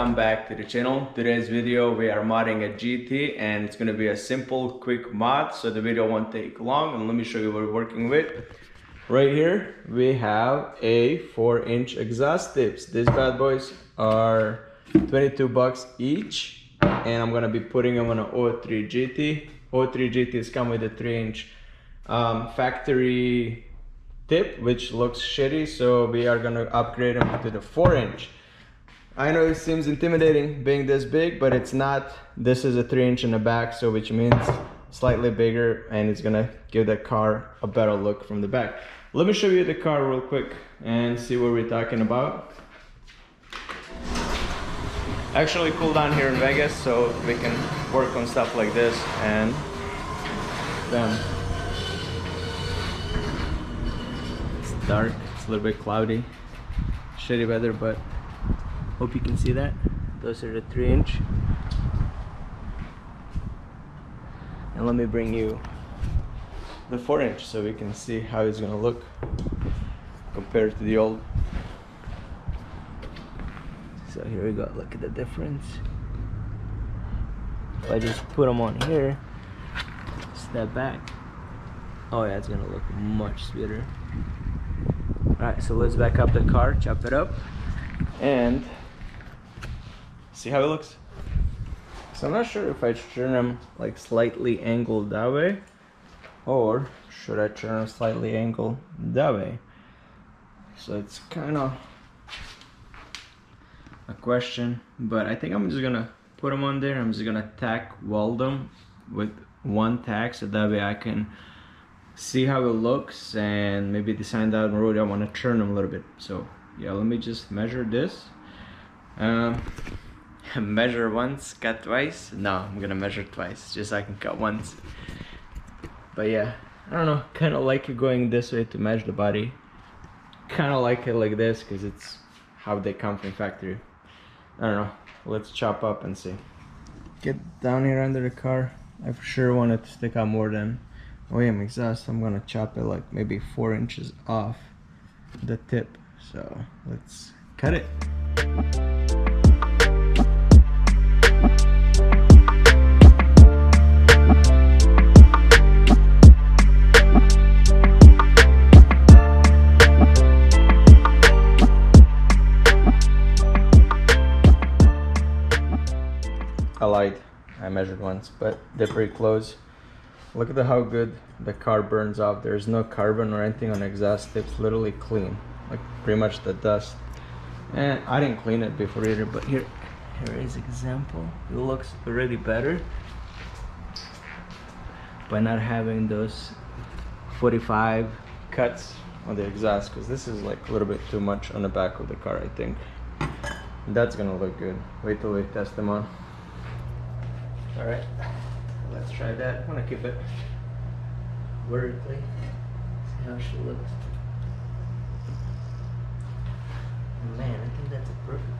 welcome back to the channel. Today's video we are modding a GT and it's gonna be a simple quick mod, so the video won't take long, and let me show you what we're working with. Right here we have a 4-inch exhaust tips. These bad boys are 22 bucks each, and I'm gonna be putting them on an 03 GT. 03 GTs come with a 3-inch factory tip, which looks shitty, so we are gonna upgrade them to the 4-inch. I know it seems intimidating being this big, but it's not. This is a 3-inch in the back, so which means slightly bigger, and it's gonna give the car a better look from the back. Let me show you the car real quick and see what we're talking about. Actually cool down here in Vegas, so we can work on stuff like this, and bam. It's dark, it's a little bit cloudy, shitty weather, but hope you can see that. Those are the 3-inch. And let me bring you the 4-inch so we can see how it's gonna look compared to the old. So here we go, look at the difference. If I just put them on here, step back, oh yeah, it's gonna look much sweeter. Alright, so let's back up the car, chop it up, and see how it looks. So I'm not sure if I turn them like slightly angled that way, or should I turn them slightly angled that way. So it's kind of a question, but I think I'm just gonna put them on there. I'm just gonna tack weld them with one tack, so that way I can see how it looks and maybe decide down the road I want to turn them a little bit. So yeah, let me just measure this. Measure once, cut twice. No, I'm gonna measure twice just so I can cut once. But yeah, I don't know, kind of like it going this way to measure the body. Kind of like it like this because it's how they come from factory. I don't know, let's chop up and see. Get down here under the car. I for sure want it to stick out more than OEM exhaust. I'm gonna chop it like maybe 4 inches off the tip. So let's cut it. I lied, I measured once, but they're pretty close. Look at how good the car burns off. There's no carbon or anything on the exhaust tips, literally clean, like pretty much the dust. And I didn't clean it before either, but here is example. It looks already better by not having those 45 cuts on the exhaust, because this is like a little bit too much on the back of the car, I think. That's gonna look good. Wait till we test them on. Alright, let's try that. I want to keep it vertically. See how she looks. Man, I think that's a perfect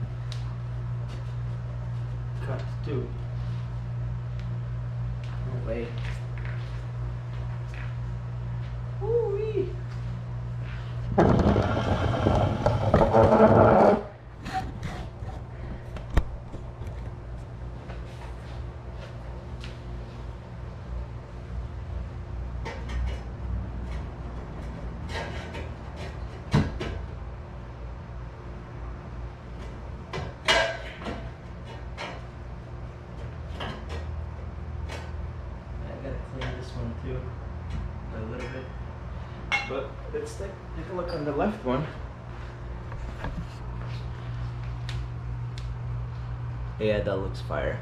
cut too. No way. Woo-wee. Too, a little bit, but let's take a look on the left one. Yeah, that looks fire.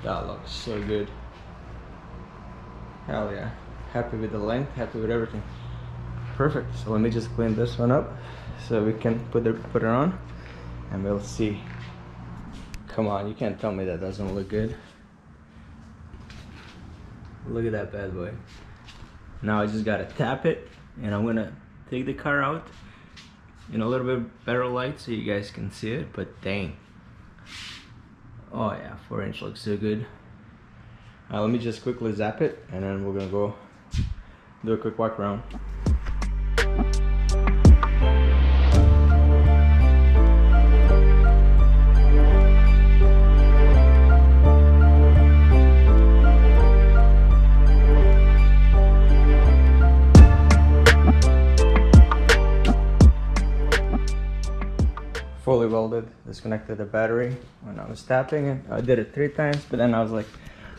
That looks so good. Hell yeah, happy with the length, happy with everything. Perfect. So let me just clean this one up so we can put it on, and we'll see. Come on, you can't tell me that doesn't look good. Look at that bad boy. Now I just gotta tap it, and I'm gonna take the car out in a little bit better light so you guys can see it, but dang. Oh yeah, 4-inch looks so good. Let me just quickly zap it, and then we're gonna go do a quick walk around. welded, disconnected the battery when I was tapping it. I did it 3 times, but then I was like,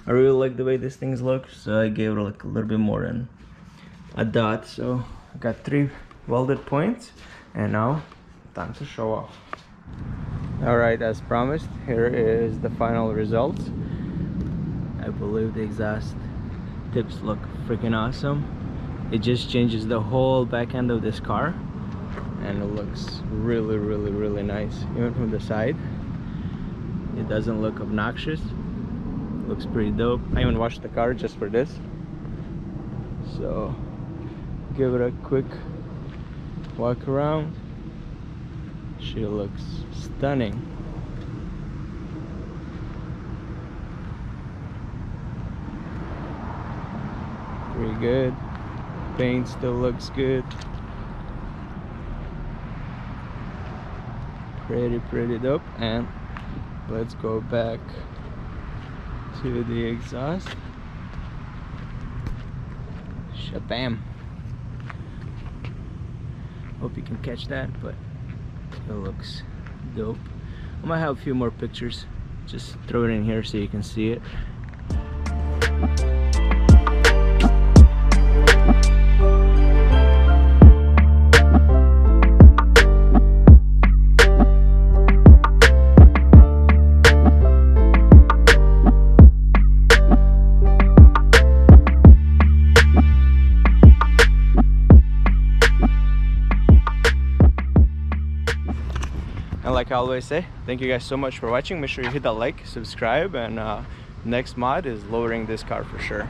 I really like the way these things look, so I gave it like a little bit more than a dot. So I got 3 welded points, and now time to show off. All right, as promised, here is the final result. I believe the exhaust tips look freaking awesome. It just changes the whole back end of this car, and it looks really, really, really nice. Even from the side, it doesn't look obnoxious. It looks pretty dope. I even washed the car just for this, so give it a quick walk around. She looks stunning. Pretty good. Paint still looks good. Pretty dope. And let's go back to the exhaust. Shabam. Hope you can catch that, but it looks dope. I might have a few more pictures. Just throw it in here so you can see it. And like I always say, thank you guys so much for watching. Make sure you hit that like, subscribe, and next mod is lowering this car for sure.